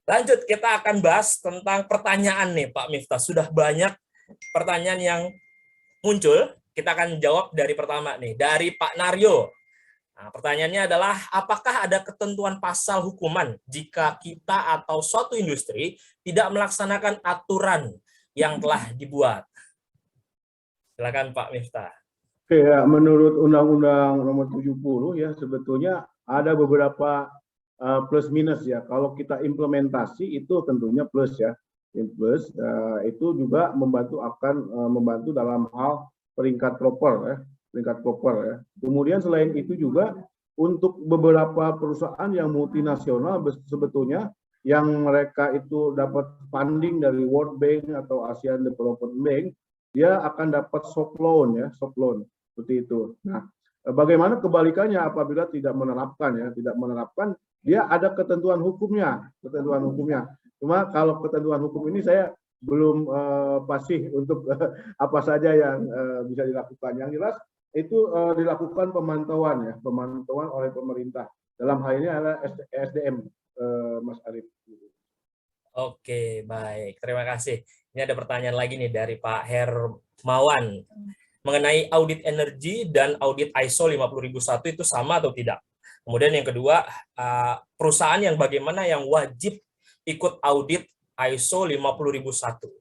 Lanjut, kita akan bahas tentang pertanyaan nih Pak Miftah. Sudah banyak pertanyaan yang muncul. Kita akan jawab dari pertama nih, dari Pak Naryo. Nah, pertanyaannya adalah, apakah ada ketentuan pasal hukuman jika kita atau suatu industri tidak melaksanakan aturan yang telah dibuat? Silakan Pak Miftah. Oke, ya, menurut Undang-Undang Nomor 70 ya sebetulnya ada beberapa plus minus ya. Kalau kita implementasi itu tentunya plus ya. Plus itu juga membantu dalam hal peringkat proper ya, ya. Kemudian selain itu juga untuk beberapa perusahaan yang multinasional sebetulnya yang mereka itu dapat funding dari World Bank atau ASEAN Development Bank, dia akan dapat soft loan ya, soft loan seperti itu. Nah, bagaimana kebalikannya apabila tidak menerapkan ya, dia ada ketentuan hukumnya. Cuma kalau ketentuan hukum ini saya belum pasti untuk apa saja yang bisa dilakukan. Yang jelas itu dilakukan pemantauan oleh pemerintah. Dalam hal ini adalah SDM, Mas Arief. Oke, baik. Terima kasih. Ini ada pertanyaan lagi nih dari Pak Hermawan mengenai audit energi dan audit ISO 50001 itu sama atau tidak? Kemudian yang kedua, perusahaan yang bagaimana yang wajib ikut audit ISO 50001?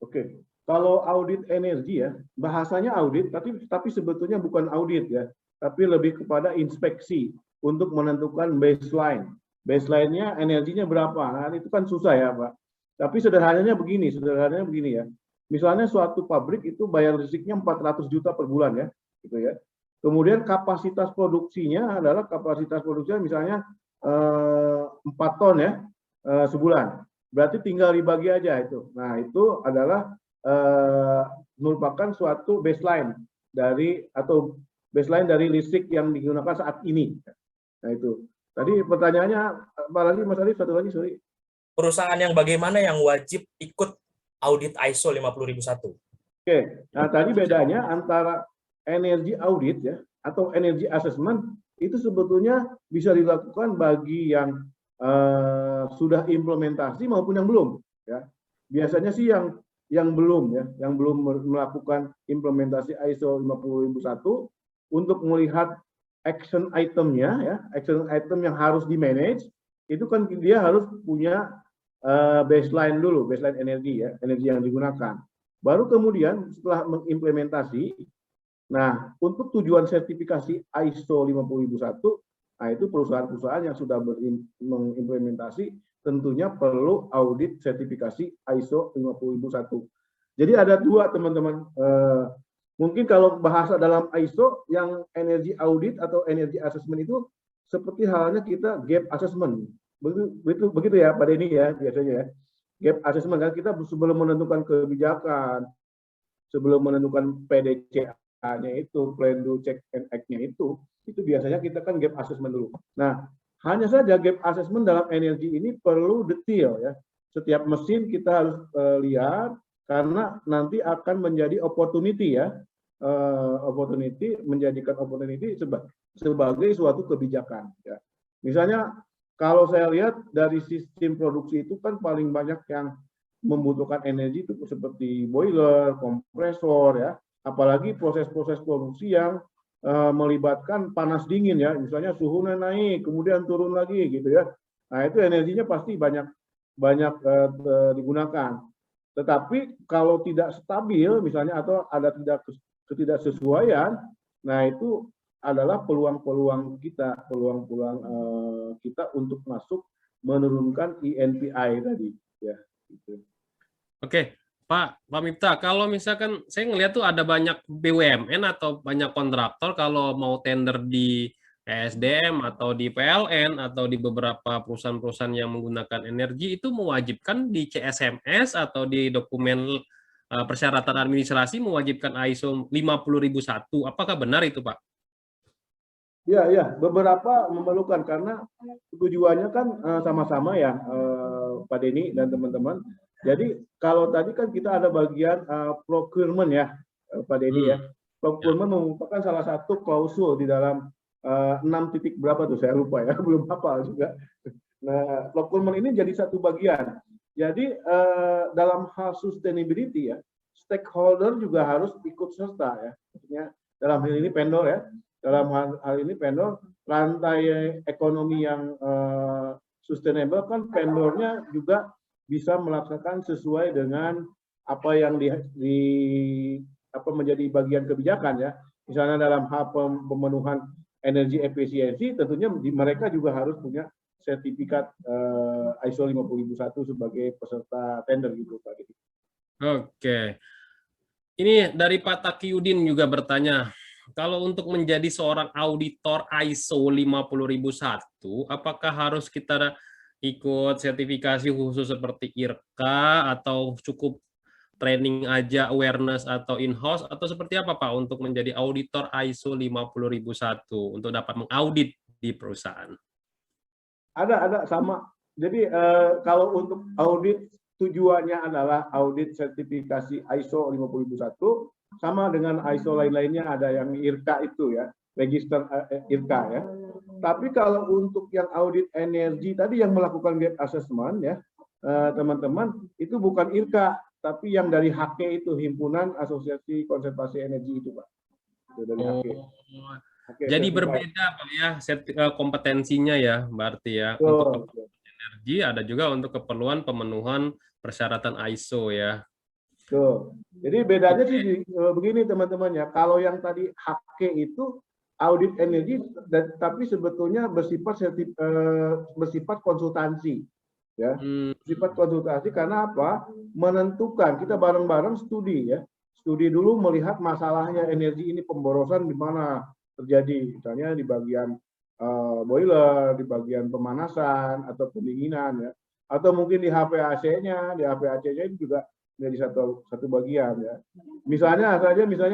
Oke, kalau audit energi ya, bahasanya audit, tapi sebetulnya bukan audit ya, tapi lebih kepada inspeksi untuk menentukan baseline. Baseline-nya energinya berapa? Nah, itu kan susah ya, Pak. Tapi sederhananya begini ya. Misalnya suatu pabrik itu bayar listriknya 400 juta per bulan ya, gitu ya. Kemudian kapasitas produksinya misalnya 4 ton ya sebulan. Berarti tinggal dibagi aja itu. Nah, itu adalah merupakan suatu baseline dari listrik yang digunakan saat ini. Nah, itu. Tadi pertanyaannya apa lagi Mas Arief? Satu lagi, sorry. Perusahaan yang bagaimana yang wajib ikut audit ISO 50001? Oke. Nah, tadi bedanya antara energi audit ya atau energi assessment itu sebetulnya bisa dilakukan bagi yang sudah implementasi maupun yang belum ya. Biasanya sih yang belum melakukan implementasi ISO 50001 untuk melihat action itemnya ya, action item yang harus di manage itu kan dia harus punya baseline dulu, baseline energi ya, energi yang digunakan. Baru kemudian setelah mengimplementasi, nah untuk tujuan sertifikasi ISO 50001, nah itu perusahaan-perusahaan yang sudah mengimplementasi tentunya perlu audit sertifikasi ISO 50001. Jadi ada dua teman-teman. Mungkin kalau bahasa dalam ISO yang energi audit atau energi assessment itu seperti halnya kita gap assessment. Begitu ya Pak Denny ya biasanya ya. Gap assessment kan kita sebelum menentukan kebijakan, sebelum menentukan PDCA-nya itu, plan do check and act-nya itu biasanya kita kan gap assessment dulu. Nah, hanya saja gap assessment dalam energi ini perlu detail ya. Setiap mesin kita harus lihat karena nanti akan menjadi opportunity ya. Menjadikan opportunity sebagai suatu kebijakan ya. Misalnya kalau saya lihat dari sistem produksi itu kan paling banyak yang membutuhkan energi itu seperti boiler, kompresor ya, apalagi proses-proses produksi yang melibatkan panas dingin ya, misalnya suhunya naik kemudian turun lagi gitu ya. Nah, itu energinya pasti banyak digunakan. Tetapi kalau tidak stabil misalnya atau ada ketidaksesuaian, nah itu adalah peluang kita untuk masuk menurunkan ENPI tadi ya gitu. Oke, Pak Miftah, kalau misalkan saya ngelihat tuh ada banyak BUMN atau banyak kontraktor kalau mau tender di ESDM atau di PLN atau di beberapa perusahaan-perusahaan yang menggunakan energi itu mewajibkan di CSMS atau di dokumen persyaratan administrasi mewajibkan ISO 50001. Apakah benar itu, Pak? Ya, beberapa memerlukan karena tujuannya kan sama-sama ya, Pak Denny dan teman-teman. Jadi kalau tadi kan kita ada bagian procurement ya, Pak Denny ya. Procurement merupakan salah satu klausul di dalam 6 titik berapa tuh saya lupa ya, belum hafal juga. 6 Nah, procurement ini jadi satu bagian. Jadi dalam hal sustainability ya, stakeholder juga harus ikut serta ya. Maksudnya dalam hal ini vendor ya, dalam hal ini vendor, rantai ekonomi yang sustainable kan vendornya juga bisa melaksanakan sesuai dengan apa yang menjadi bagian kebijakan ya. Misalnya dalam hal pemenuhan energi efisiensi, tentunya mereka juga harus punya sertifikat ISO 50001 sebagai peserta tender gitu Pak. Oke. Ini dari Pak Taqiyuddin juga bertanya, kalau untuk menjadi seorang auditor ISO 50001, apakah harus kita ikut sertifikasi khusus seperti IRCA atau cukup training aja, awareness atau in-house, atau seperti apa Pak untuk menjadi auditor ISO 50001 untuk dapat mengaudit di perusahaan? Ada sama. Jadi kalau untuk audit tujuannya adalah audit sertifikasi ISO 50001 sama dengan ISO lain-lainnya, ada yang IRCA itu ya, register IRCA ya. Tapi kalau untuk yang audit energi tadi yang melakukan gap assessment ya, teman-teman, itu bukan IRCA, tapi yang dari HK itu, Himpunan Asosiasi Konservasi Energi itu Pak. Itu dari HK. Jadi berbeda Pak ya kompetensinya ya, berarti ya. Untuk energi ada juga untuk keperluan pemenuhan persyaratan ISO ya. Tuh. Jadi bedanya sih begini teman-teman ya. Kalau yang tadi HK itu audit energi, tapi sebetulnya bersifat konsultansi, ya. Bersifat konsultasi karena apa? Menentukan, kita bareng-bareng studi ya. Studi dulu melihat masalahnya energi ini pemborosan di mana terjadi, misalnya di bagian boiler, di bagian pemanasan atau pendinginan ya, atau mungkin di HVAC-nya, itu juga menjadi satu bagian ya. Misalnya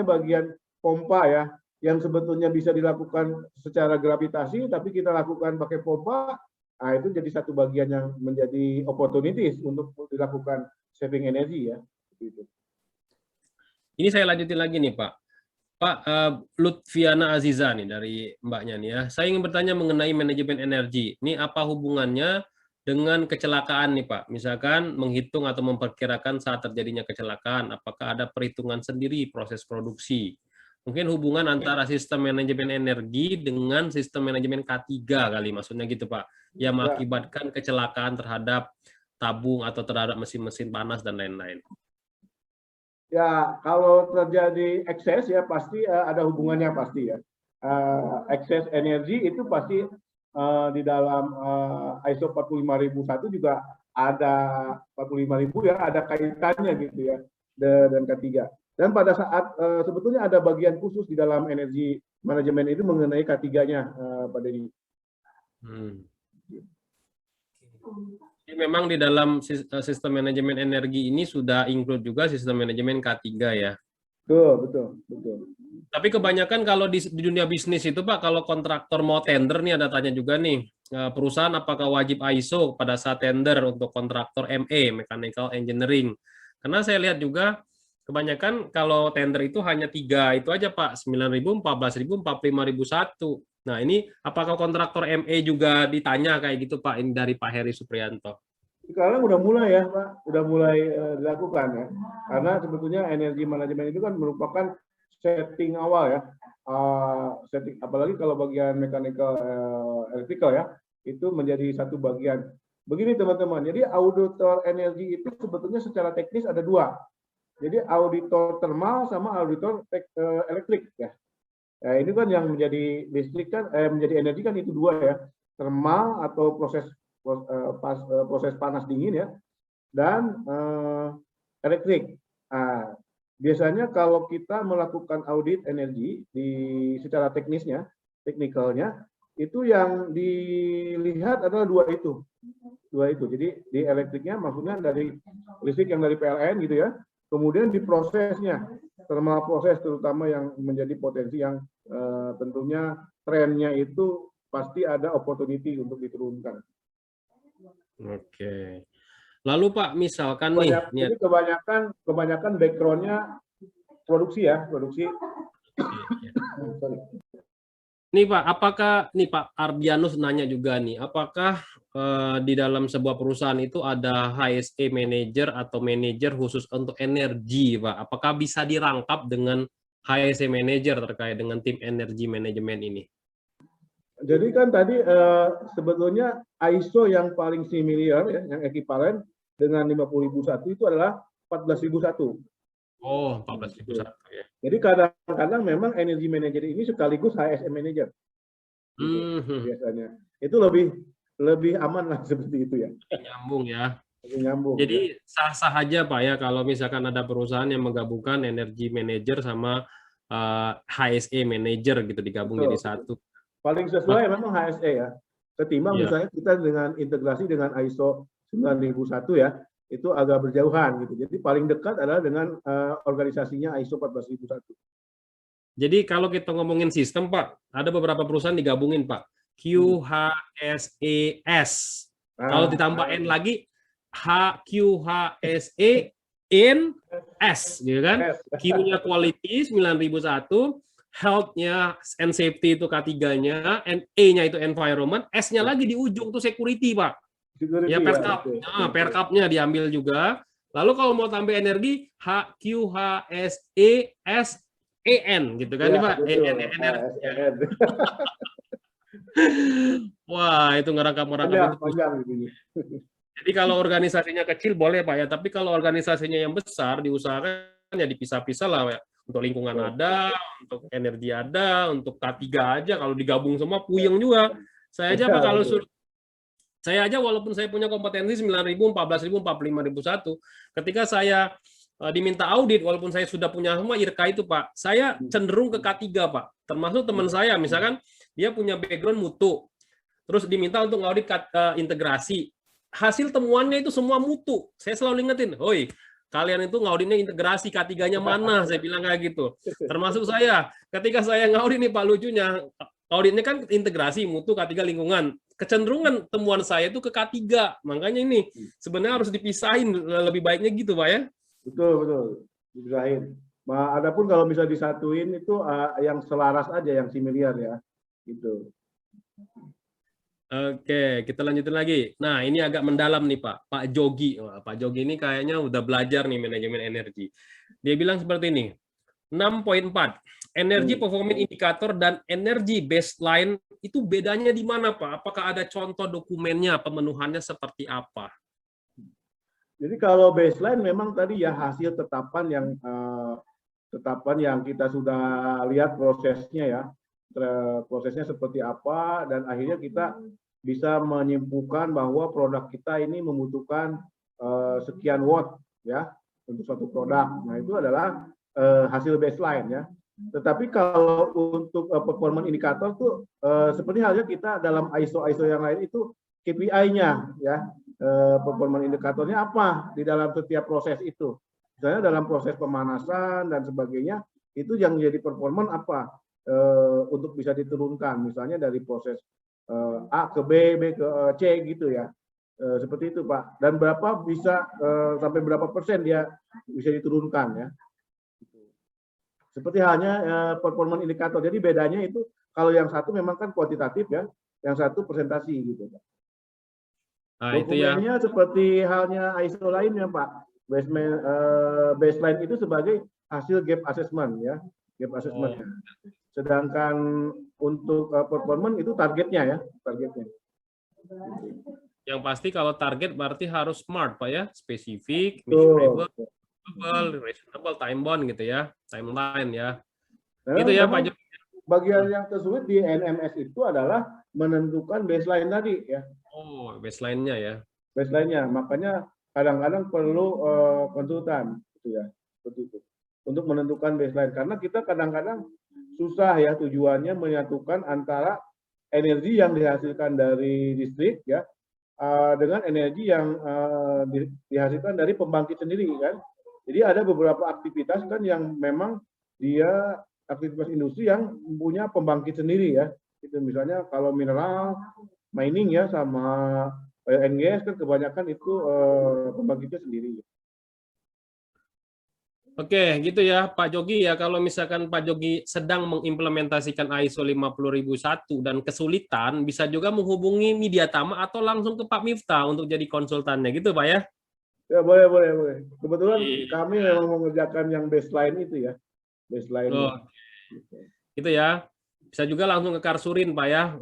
bagian pompa ya, yang sebetulnya bisa dilakukan secara gravitasi, tapi kita lakukan pakai pompa, nah itu jadi satu bagian yang menjadi opportunities untuk dilakukan saving energi ya. Ini saya lanjutin lagi nih Pak. Pak Lutfiana Aziza nih dari Mbaknya nih ya. Saya ingin bertanya mengenai manajemen energi. Ini apa hubungannya dengan kecelakaan nih Pak? Misalkan menghitung atau memperkirakan saat terjadinya kecelakaan, apakah ada perhitungan sendiri proses produksi? Mungkin hubungan antara sistem manajemen energi dengan sistem manajemen K3 kali, maksudnya gitu Pak, yang mengakibatkan kecelakaan terhadap tabung atau terhadap mesin-mesin panas dan lain-lain. Ya, kalau terjadi ekses ya pasti ada hubungannya pasti ya. Ekses energi itu pasti di dalam ISO 45001 juga ada 45000 ya, ada kaitannya gitu ya dan K3. Dan pada saat sebetulnya ada bagian khusus di dalam energi manajemen itu mengenai K3-nya Pak Dedi. Jadi memang di dalam sistem manajemen energi ini sudah include juga sistem manajemen K3 ya. Betul. Tapi kebanyakan kalau di dunia bisnis itu Pak, kalau kontraktor mau tender nih, ada tanya juga nih, perusahaan apakah wajib ISO pada saat tender untuk kontraktor ME, Mechanical Engineering. Karena saya lihat juga kebanyakan kalau tender itu hanya 3 itu aja Pak, 9.000, 14.000, 45.001. Nah ini apakah kontraktor ME juga ditanya kayak gitu Pak, ini dari Pak Heri Supriyanto? Sekarang udah mulai ya Pak, udah mulai dilakukan ya. Karena sebetulnya energi manajemen itu kan merupakan setting awal ya. Setting, apalagi kalau bagian mechanical electrical ya, itu menjadi satu bagian. Begini teman-teman, jadi auditor energi itu sebetulnya secara teknis ada 2. Jadi auditor thermal sama auditor elektrik ya. Ya, ini kan yang menjadi listrik kan menjadi energi kan itu 2 ya. Thermal atau proses panas dingin ya, dan elektrik. Nah, biasanya kalau kita melakukan audit energi secara teknikalnya, itu yang dilihat adalah 2 itu. Jadi di elektriknya maksudnya dari listrik yang dari PLN gitu ya. Kemudian di prosesnya, thermal proses terutama yang menjadi potensi yang tentunya trennya itu pasti ada opportunity untuk diturunkan. Oke. Lalu Pak, misalkan jadi kebanyakan background-nya produksi ya, produksi. Nih Pak, apakah nih Pak Ardianus nanya juga nih, apakah di dalam sebuah perusahaan itu ada HSE manager atau manager khusus untuk energi, Pak? Apakah bisa dirangkap dengan HSE manager terkait dengan tim energi manajemen ini? Jadi kan tadi sebetulnya ISO yang paling similar ya, yang ekivalen dengan 50.001 itu adalah 14.001. Oh, 14.001 ya. Jadi kadang-kadang memang energy manager ini sekaligus HSM manager. Gitu, Hmm, biasanya. Itu lebih aman lah seperti itu ya. nyambung ya. Lebih nyambung. Ya. Jadi sah-sah aja Pak ya kalau misalkan ada perusahaan yang menggabungkan energi manager sama HSE manager gitu digabung Betul. jadi satu. Paling sesuai memang HSE ya. Ketimbang Ya. misalnya kita dengan integrasi dengan ISO 9001 ya, itu agak berjauhan gitu. Jadi paling dekat adalah dengan organisasinya ISO 14.001. Jadi kalau kita ngomongin sistem Pak, ada beberapa perusahaan digabungin Pak. QHSES. Kalau ditambah N lagi HQHSE in S, gitu kan? Q-nya quality 9001, health-nya and safety itu K3-nya, E-nya itu environment, S-nya lagi di ujung tuh security, Pak. Security, Ya, perkap. Nah, perkapnya diambil juga. Lalu kalau mau tambah energi, HQHSESEN gitu kan, ya, nih, Pak? energi. Wah, itu ngerangkap-ngerangkap itu. Panjang gitu. Jadi kalau organisasinya kecil boleh Pak ya, tapi kalau organisasinya yang besar diusahakan ya dipisah-pisah lah ya. Untuk lingkungan ada, untuk energi ada, untuk K3 aja, kalau digabung semua puyeng juga. Saya aja Pak kalau suruh, saya aja walaupun saya punya kompetensi 9.000, 14.000, 45.001, ketika saya diminta audit, walaupun saya sudah punya semua IRKA itu Pak, saya cenderung ke K3 Pak. Termasuk teman saya, misalkan dia punya background mutu, terus diminta untuk ngaudit integrasi. Hasil temuannya itu semua mutu. Saya selalu ingetin, hoi, kalian itu ngauditnya integrasi, K3-nya mana? Saya bilang kayak gitu. Termasuk saya, ketika saya ngaudit nih Pak, lucunya, auditnya kan integrasi, mutu, K3 lingkungan. Kecenderungan temuan saya itu ke K3. Makanya ini sebenarnya harus dipisahin, lebih baiknya gitu Pak ya. Betul. Dipisahin. Nah, adapun kalau bisa disatuin itu yang selaras aja, yang similar ya. Gitu. Oke, kita lanjutin lagi. Nah, ini agak mendalam nih Pak. Pak Jogi. Wah, Pak Jogi ini kayaknya udah belajar nih manajemen energi. Dia bilang seperti ini. 6.4. Energi performance indikator dan energi baseline itu bedanya di mana Pak? Apakah ada contoh dokumennya, pemenuhannya seperti apa? Jadi kalau baseline memang tadi ya hasil tetapan yang kita sudah lihat prosesnya ya. Prosesnya seperti apa dan akhirnya kita bisa menyimpulkan bahwa produk kita ini membutuhkan sekian watt ya untuk suatu produk. Nah, itu adalah hasil baseline ya. Tetapi kalau untuk performance indikator tuh seperti halnya kita dalam ISO yang lain itu KPI-nya ya. Performance indikatornya apa di dalam setiap proses itu. Misalnya dalam proses pemanasan dan sebagainya itu yang jadi performance apa? Untuk bisa diturunkan, misalnya dari proses A ke B, B ke C gitu ya, seperti itu Pak. Dan berapa bisa sampai berapa persen dia bisa diturunkan ya. Seperti halnya performance indikator. Jadi bedanya itu kalau yang satu memang kan kuantitatif ya, yang satu presentasi gitu Pak. Nah, dokumennya itu ya. Seperti halnya ISO lainnya Pak. Baseline itu sebagai hasil gap assessment ya, gap assessment. Sedangkan untuk performance itu targetnya ya, targetnya. Yang pasti kalau target berarti harus smart Pak ya, spesifik, measurable, reasonable, time bound gitu ya, timeline ya. Gitu ya Pak. Bagian yang tersulit di NMS itu adalah menentukan baseline tadi ya. Oh, baseline-nya ya. Baseline-nya, makanya kadang-kadang perlu konsultan gitu ya, seperti itu. Untuk menentukan baseline karena kita kadang-kadang susah ya tujuannya menyatukan antara energi yang dihasilkan dari listrik ya dengan energi yang dihasilkan dari pembangkit sendiri kan. Jadi ada beberapa aktivitas kan yang memang dia aktivitas industri yang punya pembangkit sendiri ya. Itu misalnya kalau mineral, mining ya sama oil and gas kan kebanyakan itu pembangkitnya sendiri. Oke, gitu ya Pak Jogi ya. Kalau misalkan Pak Jogi sedang mengimplementasikan ISO 50001 dan kesulitan, bisa juga menghubungi Media Tama atau langsung ke Pak Miftah untuk jadi konsultannya gitu Pak ya. Ya boleh, boleh, boleh. Kebetulan Iya. kami memang mengerjakan yang baseline itu ya, baseline-nya. Oh, gitu ya. Bisa juga langsung ke Karsurin Pak ya.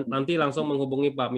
Nanti langsung menghubungi Pak